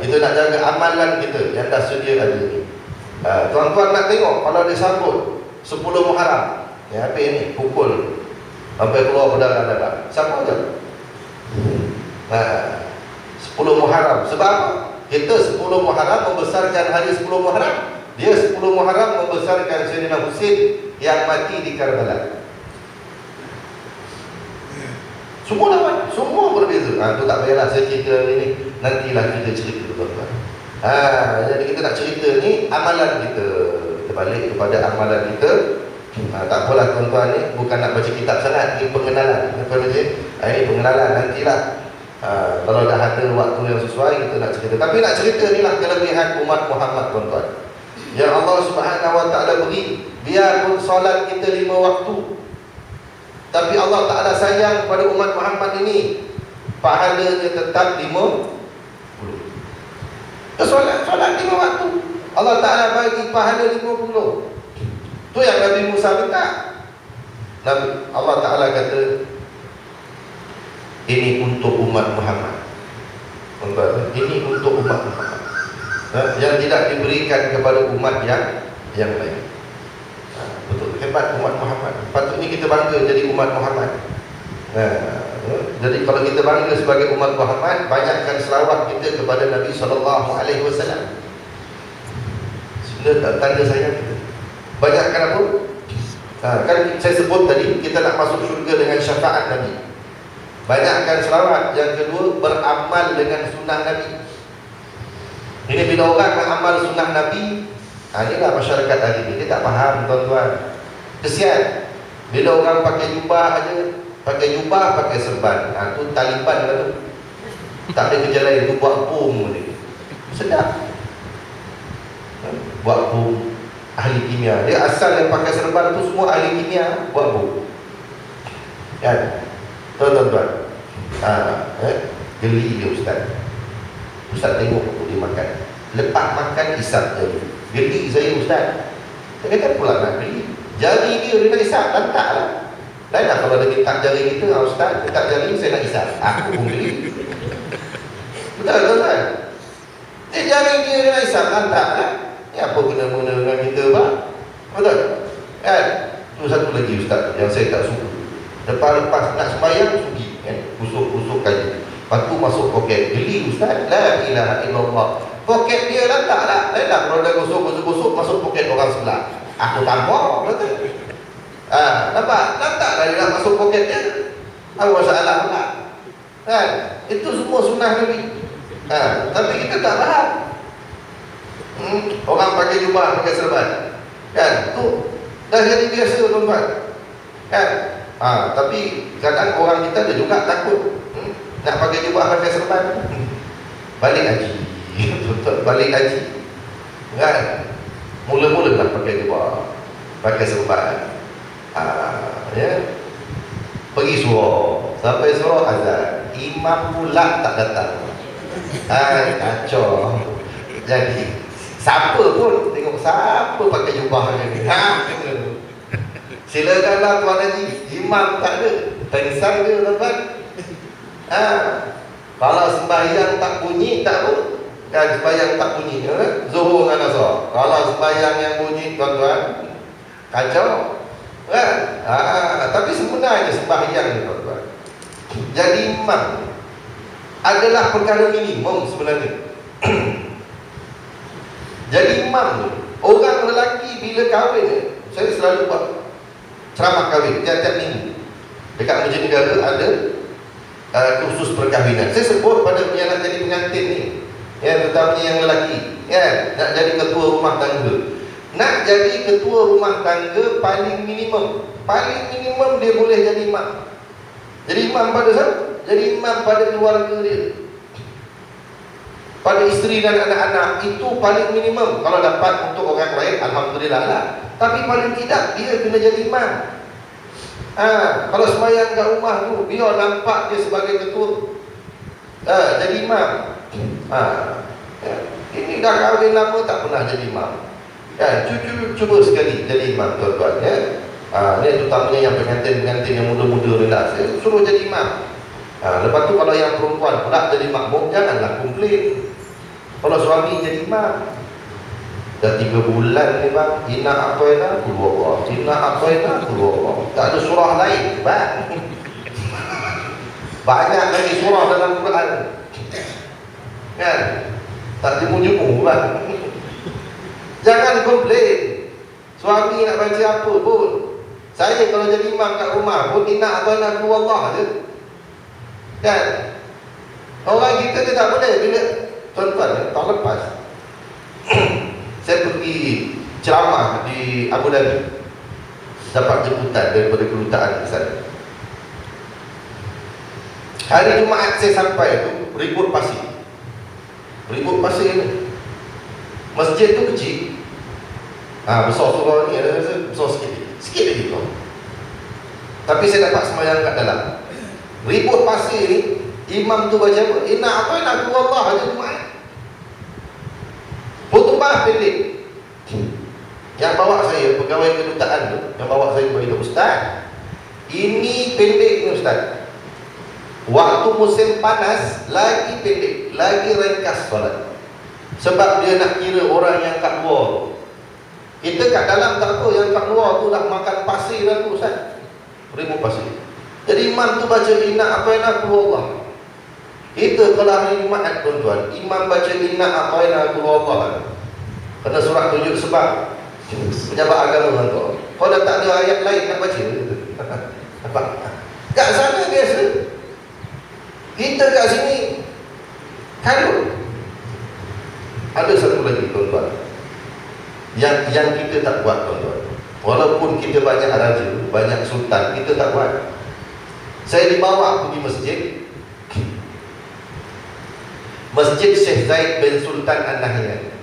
Kita nak jaga amalan kita yang dah sedia ada ni. Tuan-tuan nak tengok kalau dia sambut 10 Muharram, apa ini pukul sampai keluar berdarah-darah. Siapa je? 10 Muharram. Sebab apa? Kita 10 Muharram membesarkan hari 10 Muharram. Dia 10 Muharram membesarkan Sayyidina Husain yang mati di Karbala. Semua lawan, semua berbeza. Itu tak payahlah saya cerita ni, nantilah kita cerita tuan-tuan. Jadi kita nak cerita ni amalan kita. Kita balik kepada amalan kita. Tak apalah tuan-tuan ni, bukan nak baca kitab sangat, ini pengenalan. Ini pengenalan, nantilah kalau dah ada waktu yang sesuai kita nak cerita. Tapi nak cerita ni lah kelebihan umat Muhammad tuan-tuan, yang Allah Subhanahu Wa Taala beri. Biarpun solat kita 5 waktu, tapi Allah Ta'ala sayang pada umat Muhammad ini, pahalanya tetap 50. Solat 5 waktu, Allah Ta'ala bagi pahala 50. Tu yang Nabi Musa minta. Allah Ta'ala kata, ini untuk umat Muhammad. Ini untuk umat Muhammad, yang tidak diberikan kepada umat yang lain. Betul, hebat umat Muhammad. Patutnya kita bangga jadi umat Muhammad. Jadi kalau kita bangga sebagai umat Muhammad, banyakkan selawat kita kepada Nabi SAW. Sudah tanda sayang kita. Banyakkan apa? Kan saya sebut tadi, kita nak masuk syurga dengan syafaat Nabi. Banyakkan selawat. Yang kedua, beramal dengan sunnah Nabi. Ini bila orang beramal sunnah Nabi, inilah masyarakat hari ini. Dia tak faham tuan-tuan. Kesian. Bila orang pakai jubah aja, pakai jubah, pakai serban. Tu Taliban lah tu. Tak ada kerja lain, tu buat bom ni. Sedap. Buat bom. Ahli kimia. Dia asal yang pakai serban tu semua ahli kimia, buat bom. Kan? Tuan-tuan. Geli dia ustaz. Ustaz tengok dia makan. Lepas makan isap je. Geli saya ustaz. Saya kata pula nak geli. Jari dia nak isap, lantak lah. Lain lah kalau dia tak jari kita, ustaz, dia tak jari saya nak isap. Aku pun geli. Betul tuan-tuan. Jari dia nak isap, lantak lah. Ni apa guna-guna dengan kita bang? Betul? Kan? Tu satu lagi ustaz yang saya tak suka. Lepas nak sembahyang sugi kan? Usuk-usuk kaji. Lepas tu masuk poket. Geli ustaz. La ilaha illallah. Poket dia lantak lah. Lain lah kalau dah gosok-gosok masuk poket orang sebelah. Aku tambah. Betul? Nampak? Lantak lah dia nak masuk poket dia. Apa masalah pula? Kan? Itu semua sunnah Nabi. Tapi kita tak faham. Orang pakai jubah, pakai serban. Kan? Tu dah jadi biasa tuan-tuan. Kan? Tapi kadang orang kita ada juga takut nak pakai jubah pakai serban. Balik haji. Betul, balik haji. Kan? Mula-mula nak pakai jubah, pakai serban. Ya. Pergi surau, sampai surau azan, imam pula tak datang. Kacau. Jadi siapa pun tengok siapa pakai jubah ni. Silakanlah tuan haji, imam tak ada, pengsan dia tuan-tuan. Kalau sembahyang tak bunyi tak apa. Kan sembahyang tak bunyi, Zuhur dengan Asar. Kalau sembahyang yang bunyi tuan-tuan, kacau. Kan? Tapi sebenarnya sembahyang ni tuan-tuan, jadi imam adalah perkara minimum sebenarnya. Jadi imam ni, orang lelaki bila kahwin ni, saya selalu buat ceramah kahwin tiap-tiap minggu. Dekat Masjid Negara ada kursus perkahwinan. Saya sebut pada yang nak jadi pengantin ni, ya, terutamanya yang lelaki, ya, nak jadi ketua rumah tangga. Nak jadi ketua rumah tangga paling minimum dia boleh jadi imam. Jadi imam pada siapa? Jadi imam pada keluarga dia, pada isteri dan anak-anak. Itu paling minimum. Kalau dapat untuk orang lain, alhamdulillah lah. Tapi paling tidak dia kena jadi imam. Kalau sembahyang kat rumah tu, biar nampak dia sebagai ketua, jadi imam. Ini dah kahwin lama tak pernah jadi imam. Cuba sekali jadi imam tuan-tuan, ya. Ni terutamanya yang pengantin-pengantin yang muda-muda ni lah, saya suruh jadi imam. Lepas tu kalau yang perempuan pula jadi makmum, janganlah komplain kalau suami jadi imam. Dah 3 bulan ni bang, inna a'tayna qul huwallah, inna a'tayna qul huwallah. Tak ada surah lain bang. Banyak lagi surah dalam Quran, kan? Tak jemu-jemu bang. Jangan komplain suami nak baca apa pun. Saya kalau jadi imam kat rumah pun inna a'tayna qul huwallah je, kan? Orang kita dia tak boleh. Bila tuan-tuan, tahun lepas saya pergi ceramah di Abu Dhabi, dapat jemputan daripada kedutaan di sana. Hari Jumaat saya sampai tu, ribut pasir ni. Masjid tu kecil, besar surau ni ada rasa besar sikit lagi tu. Tapi saya dapat sembahyang kat dalam. Ribut pasir ni, imam tu baca apa? Inna a'tayna qul huwallah aja Jumaat. Khutbah pendek. Yang bawa saya, pegawai kedutaan tu, yang bawa saya beritahu, Ustaz, ini pendek ni Ustaz. Waktu musim panas lagi pendek, lagi ringkas solat. Sebab dia nak kira orang yang kat luar. Kita kat dalam tak apa, yang kat luar tu dah makan pasir dah tu Ustaz. Ribut pasir. Jadi imam tu baca inna a'tayna qul huwallah. Kita kalau hari Jumaat tuan-tuan, imam baca inna a'tayna qul huwallah, kena surat tunjuk sebab pejabat agama tuan. Kau dah tak ada ayat lain nak baca. Nampak? Kat sana biasa. Kita kat sini kalut. Ada satu lagi tuan-tuan, yang kita tak buat tuan-tuan. Walaupun kita banyak raja, banyak sultan, kita tak buat. Saya dibawa pergi Masjid Syekh Zaid bin Sultan An-Nahyan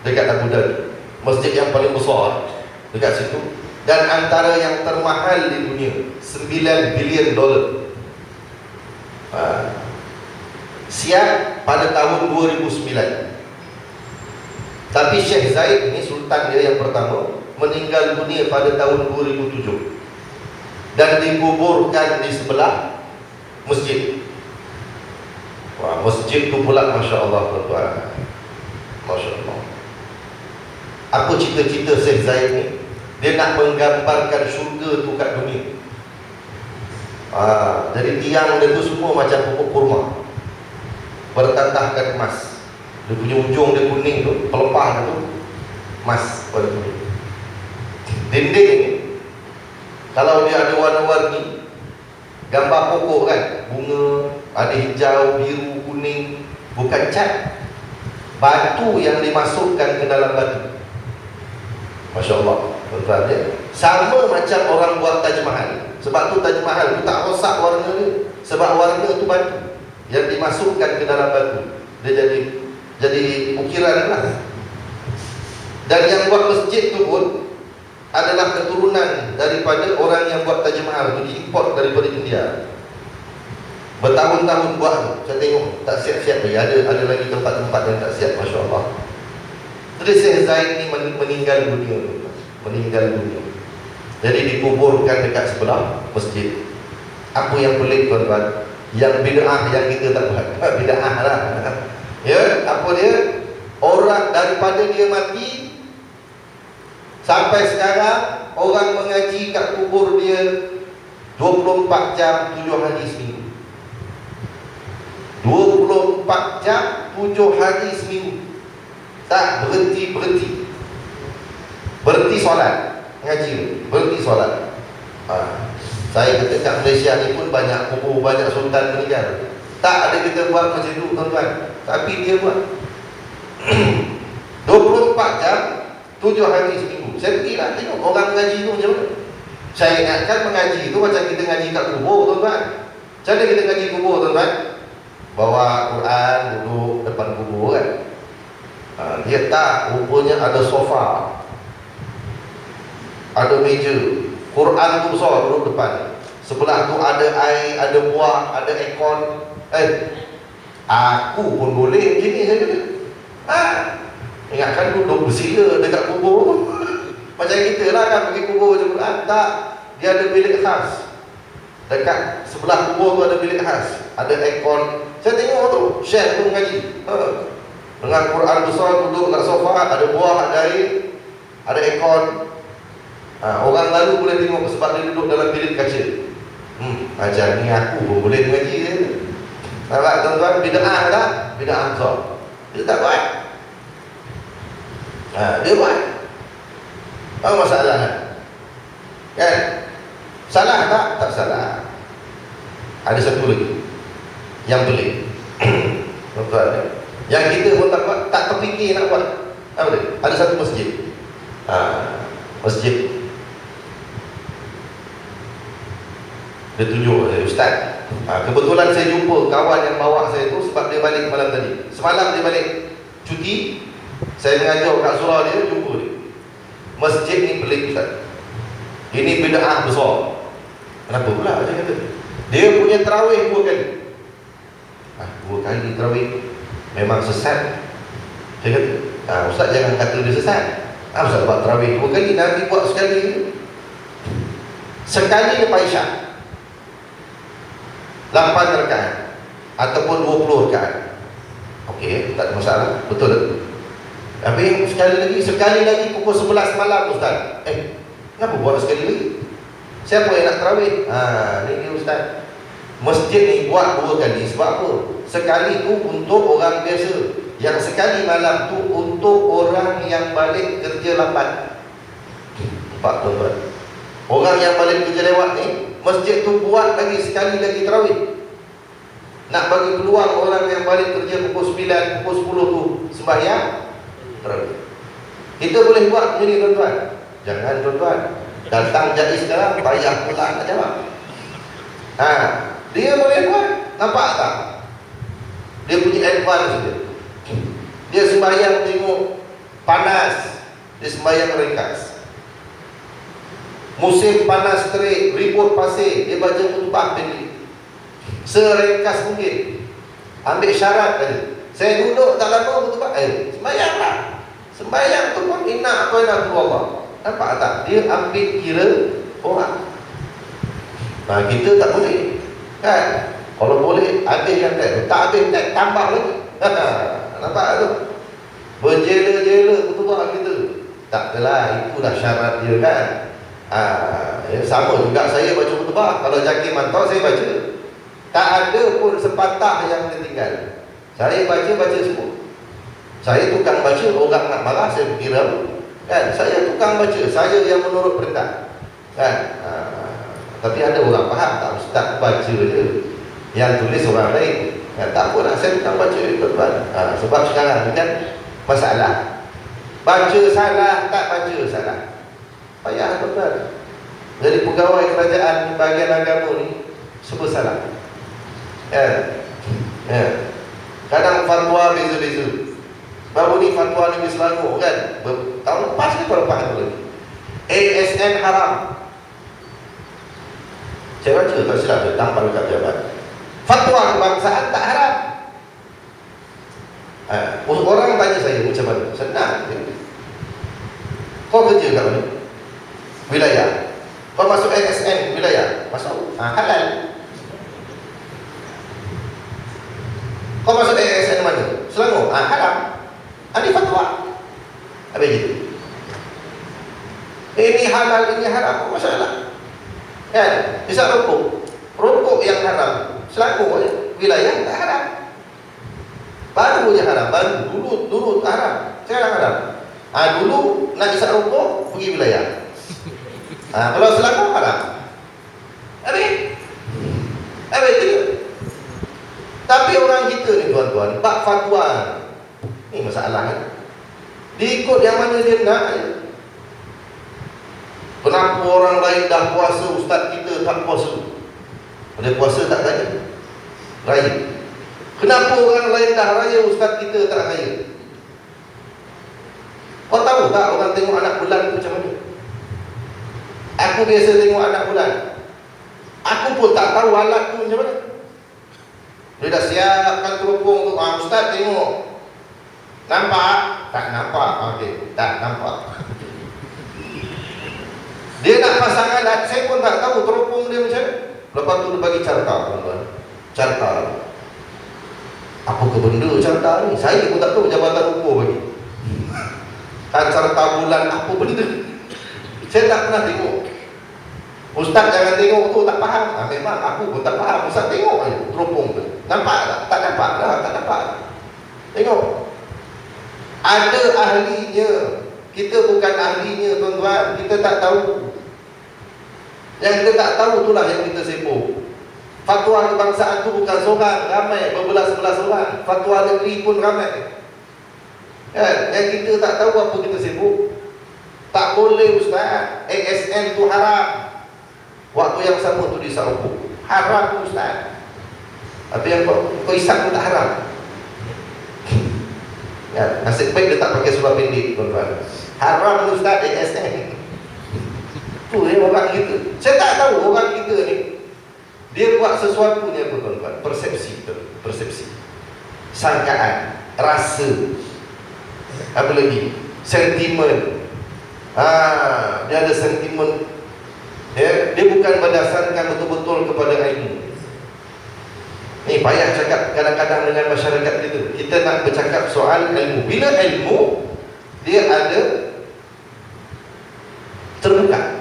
dekat Abu Dhabi. Masjid yang paling besar dekat situ, dan antara yang termahal di dunia, $9 bilion. Siap pada tahun 2009. Tapi Syekh Zaid ni, sultan dia yang pertama, meninggal dunia pada tahun 2007 dan dikuburkan di sebelah masjid. Masjid tu pula Masya Allah tuan-tuan, Masya Allah. Apa cita-cita Syekh Zaid ni? Dia nak menggambarkan syurga tu kat dunia. Jadi tiang dia tu semua macam pokok kurma, bertatahkan emas. Dia punya ujung dia kuning tu, pelepah dia tu emas pada kuning. Dinding ni, kalau dia ada warna-warni, gambar pokok kan, bunga, ada hijau, biru, kuning, bukan cat, batu yang dimasukkan ke dalam batu. Masya Allah. Tuan-tuan ya. Sama macam orang buat Taj Mahal. Sebab tu Taj Mahal tu tak rosak warna dia. Sebab warna tu batu yang dimasukkan ke dalam batu, dia jadi ukiran lah. Dan yang buat masjid tu pun adalah keturunan daripada orang yang buat Taj Mahal tu, diimport daripada India. Bertahun-tahun buat tu. Saya tengok tak siap-siap lagi. Ada lagi tempat-tempat yang tak siap, Masya Allah. Jadi Syekh Zaid ni meninggal dunia. Meninggal dunia. Jadi dikuburkan dekat sebelah masjid. Apa yang pelik tuan-tuan? Yang bid'ah yang kita tak buat. Bid'ah lah. Ya, apa dia? Orang daripada dia mati sampai sekarang, orang mengaji kat kubur dia 24 jam 7 hari seminggu. 24 jam 7 hari seminggu. Tak berhenti. Berhenti solat, ngaji, berhenti solat. Saya kata kat Malaysia ni pun banyak kubur, banyak sultan meninggal. Tak ada kita buat macam tu tuan-tuan. Tapi dia buat 24 jam 7 hari seminggu. Saya pergi lah tengok orang mengaji tu macam mana. Saya ingatkan mengaji tu macam kita ngaji kat kubur tuan-tuan. Macam mana kita ngaji kubur tuan-tuan? Bawa Quran, duduk depan kubur kan. Dia tak, rupanya ada sofa, ada meja, Quran tu besar duduk depan. Sebelah tu ada air, ada buah, ada aircon. Aku pun boleh macam ni, saya kata. Ingatkan duduk bersila dekat kubur. Macam kita lah kan pergi kubur je Quran. Tak, dia ada bilik khas. Dekat sebelah kubur tu ada bilik khas, ada aircon. Saya tengok tu, Syekh tu mengaji dengan Quran besar, duduk kat sofa, ada buah, ada air, ada aircon. Orang lalu boleh tengok sebab dia duduk dalam bilik kaca. Macam ni aku pun boleh mengaji je. Nampak tuan-tuan, bid'ah tak? Bid'ah besar. Dia tak buat. Dia buat. Apa masalah kan? Salah tak? Tak salah. Ada satu lagi yang pelik. Tuan-tuan, yang kita pun tak buat, tak terfikir nak buat. Apa dia? Ada satu masjid. Masjid. Dia tunjuk saya, Ustaz. Kebetulan saya jumpa kawan yang bawa saya tu sebab dia balik malam tadi. Semalam dia balik cuti. Saya mengajar kat surau dia, jumpa dia. Masjid ni pelik Ustaz. Ini bid'ah besar. Kenapa pula saya kata? Dia punya tarawih 2 kali. 2 kali tarawih memang sesat. Saya kata, Ustaz jangan kata dia sesat. Ustaz buat tarawih 2 kali, nanti buat sekali. Sekali lepas Isyak 8 rakaat ataupun 20 rakaat. Okey, tak ada masalah. Betul tak? Tapi sekali lagi pukul 11 malam Ustaz. Kenapa buat sekali lagi? Siapa yang nak tarawih? Ni dia Ustaz. Masjid ni buat 2 kali sebab apa? Sekali tu untuk orang biasa. Yang sekali malam tu untuk orang yang balik kerja lambat. Nampak tuan-tuan? Orang yang balik kerja lewat ni, masjid tu buat lagi sekali lagi tarawih. Nak bagi peluang orang yang balik kerja pukul 9, pukul 10 tu sembahyang tarawih. Kita boleh buat macam ni tuan-tuan. Jangan tuan-tuan datang jadi sekarang payah pula nak jawab. Dia boleh buat. Nampak tak? Dia punya advance dia. Dia sembahyang tengok panas, dia sembahyang ringkas. Musim panas terik, ribut pasir, dia baca khutbah pendek. Seringkas mungkin. Ambil syarat tadi. Saya duduk tak lama khutbah, sembahyanglah. Sembahyang tu pun inna aqaina Allah. Nampak tak? Dia ambil kira orang. Kita tak boleh. Kan? Kalau boleh ada yang tak ada yang tambah lagi. Nampak tu? Berjela-jela khutbah kita. Tak adalah, itulah syarat dia kan. Sama juga saya baca khutbah. Kalau Zakir Mantau saya baca. Tak ada pun sepatah yang tertinggal. Saya baca semua. Saya tukang baca, orang nak marah saya kira kan. Saya tukang baca, saya yang menurut perintah kan. Tapi ada orang faham tak, Ustaz baca je, yang tulis orang lain kan. Tak apa nak, saya tukang baca tuan-tuan. Sebab sekarang ni kan masalah baca salah, tak baca salah. Payah tuan-tuan. Jadi pegawai kerajaan bahagian agama ni serba salah. Ya. Kadang fatwa beza-beza. Baru ni fatwa Negeri Selangor kan, tahun lepas ni baru lepas lagi. ASN haram. Saya baca tak silap tu, tampal dekat pejabat. Fatwa kebangsaan tak haram. Orang tanya saya macam mana? Senang. Kau kerja kat mana? Wilayah. Kau masuk ASN wilayah? Masuk. Halal. Kau masuk ASN mana? Selangor? Haram. Ini fatwa. Habis gitu. Ini halal, ini haram, apa masalah? Kan? Misal rokok yang haram, Selangor wilayah tak haram. Baru je haram, dulu tak haram, sekarang haram. Dulu nak isap rokok, pergi wilayah. Kalau Selangor haram. Habis itu. Tapi orang kita ni tuan-tuan, bab fatwa ni masalah kan. Diikut yang mana dia nak. Kenapa orang lain dah puasa, ustaz kita tak puasa? Dia puasa tak raya? Raya. Kenapa orang lain dah raya, ustaz kita tak raya? Kau tahu tak orang tengok anak bulan tu macam mana? Aku biasa tengok anak bulan. Aku pun tak tahu alat tu macam mana. Dia dah siapkan teropong tu. Ustaz tengok. Nampak? Tak nampak. Okey, tak nampak. Dia nak pasang alat, saya pun tak tahu teropong dia macam. Lepas tu dia bagi carta, tuan-tuan. Carta. Apa ke benda carta ni? Saya pun tak tahu Jabatan Ukur bagi. Kan carta bulan apa benda? Saya tak pernah tengok. Ustaz jangan tengok tu, tak faham. Memang aku pun tak faham. Ustaz tengok aja teropong tu. Nampak tak? Tak nampak dah, tak nampak. Tengok. Ada ahlinya. Kita bukan ahlinya tuan-tuan. Kita tak tahu. Yang kita tak tahu itulah yang kita sibuk. Fatwa kebangsaan tu bukan seorang, ramai, berbelas-belas orang. Fatwa negeri pun ramai. Yang kita tak tahu apa kita sibuk. Tak boleh ustaz, ASN tu haram. Waktu yang sama tu disap rokok. Haram ustaz. Tapi yang kau isap pun tak haram. Nasib baik dia tak pakai seluar pendek tuan-tuan. Haram ustaz ASN. Tu orang kita. Saya tak tahu orang kita ni dia buat sesuatu ni apa tuan-tuan? Persepsi, sangkaan, rasa, apa lagi? Sentimen. Dia ada sentimen. Dia bukan berdasarkan betul-betul kepada ilmu. Ni payah cakap kadang-kadang dengan masyarakat kita. Kita nak bercakap soal ilmu. Bila ilmu dia ada terbuka.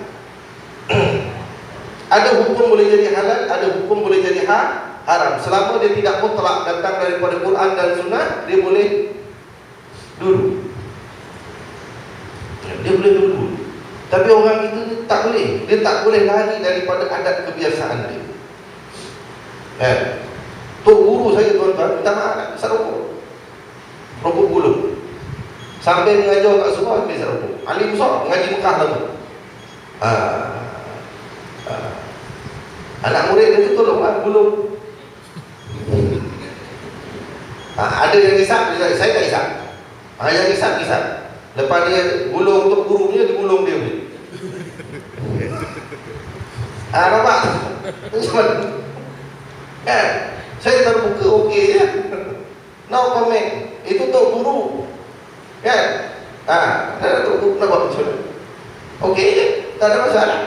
Ada hukum boleh jadi halal, ada hukum boleh jadi haram. Selama dia tidak mutlak datang daripada Quran dan Sunnah, dia boleh dulu. Dia boleh dulu. Tapi orang itu tak boleh. Dia tak boleh lari daripada adat kebiasaan dia. Tok guru saya tuan-tuan, minta maaf, isap rokok gulung. Sampai mengajar kat sekolah, isap rokok. Alim besar, mengaji Mekah lagi. Anak murid dia tu tolong gulung. Ada yang isap, saya tak isap. Yang isap. Lepas dia gulung untuk gurunya, dia gulung dia. Nampak? Saya terbuka okey je. No comment. Itu tok guru. Kan? Tok guru nak buat macam mana? Okey je. Tak ada masalah.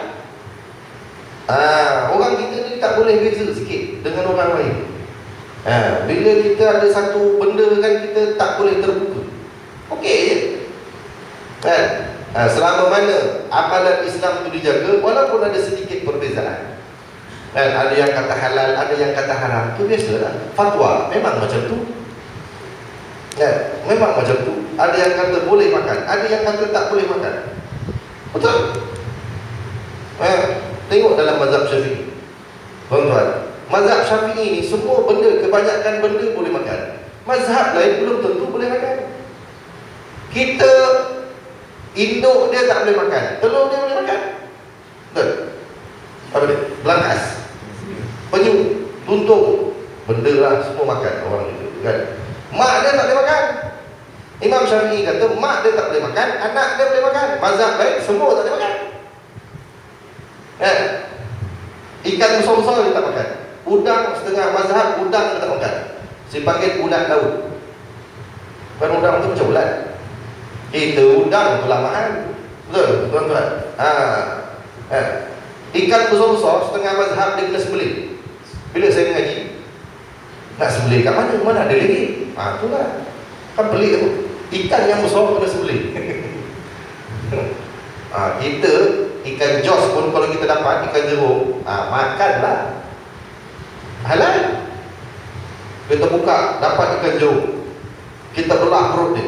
Orang kita ni tak boleh beza sikit dengan orang lain. Bila kita ada satu benda kan kita tak boleh terbuka. Okey je. Kan? Selama mana amalan Islam itu dijaga, walaupun ada sedikit perbezaan. Kan? Ada yang kata halal, ada yang kata haram. Itu biasalah. Fatwa memang macam tu. Kan? Memang macam tu. Ada yang kata boleh makan, ada yang kata tak boleh makan. Betul? Tengok dalam mazhab Syafi'i. Tuan-tuan, mazhab Syafi'i ni semua benda, kebanyakan benda boleh makan. Mazhab lain belum tentu boleh makan. Kita Induk dia tak boleh makan, telur dia boleh makan. Betul? Apa dia? Belangkas, penyu, tuntung, benda lah semua makan orang itu kan. Mak dia tak boleh makan. Imam Syafi'i kata mak dia tak boleh makan, anak dia boleh makan. Mazhab lain semua tak boleh makan. Ikan besar-besar dia tak makan. Udang setengah mazhab, udang dia tak makan. Saya panggil ulat laut. Bukan udang tu macam ulat. Kita udang kelamaan. Betul tuan-tuan? Ikan besar-besar setengah mazhab dia kena sembelih. Bila saya mengaji, nak sembelih kat mana? Mana ada lagi? Itulah. Kan pelik tu. Ikan yang besar kena sembelih. Kita ikan jos pun kalau kita dapat ikan jerung, makanlah. Halal. Kita buka, dapat ikan jerung, kita belah perut dia.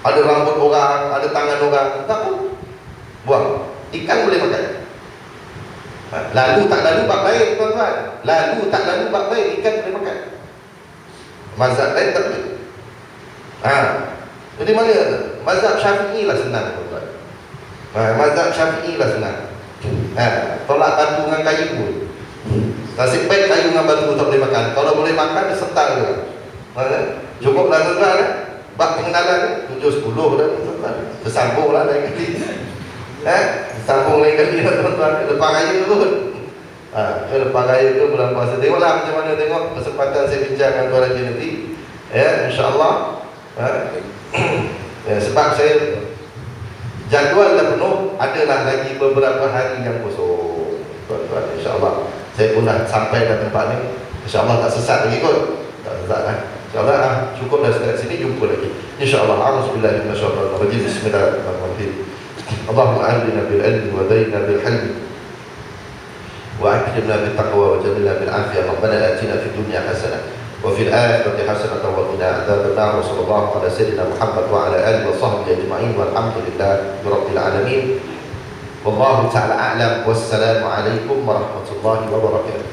Ada rambut orang, ada tangan orang, tak apa, buang. Ikan boleh makan. Lalu tak lalu bab lain tuan-tuan. Lalu tak lalu bab lain, ikan boleh makan. Mazhab lain tak boleh. Jadi mana? Mazhab Syafi'i lah senang tuan-tuan. Mazhab Syafi'i lah senang. Tolak batu dengan kayu pun. Nasib baik kayu dengan batu tak boleh makan. Kalau boleh makan, dia sental dia. Cukup lah tuan-tuan. Bab pengenalan 7-10 dah tuan-tuan. Tersambung lah lain kali. Tersambung lain kali lah tuan-tuan. Lepas raya tu lepas raya tu bulan puasa. Tengoklah macam mana tengok kesempatan saya bincang dengan tuan Haji nanti. InsyaAllah. Sebab saya jadual dah penuh, adalah lagi beberapa hari yang kosong tuan-tuan. InsyaAllah saya pun dah sampai ke tempat ni. InsyaAllah tak sesat lagi kot. Tak sesat lah. InsyaAllah cukup dah setakat sini, jumpa lagi InsyaAllah. A'udzubillahi minasyaitonir rajim. Bismillahirrahmanirrahim. Allahumma ahdina bil ilmi wa zayyinna bil hilmi wa akrimna bil taqwa wa jamilna bil afiyah. Rabbana atina fid dunya hasanah wa fil akhirati hasanah wa qina adzabannar. Sallallahu ala sayyidina Muhammad wa ala alihi wa sahbihi ajma'in walhamdulillahi rabbil alamin. Wallahu ta'ala a'lam. Wassalamu alaikum warahmatullahi wabarakatuh.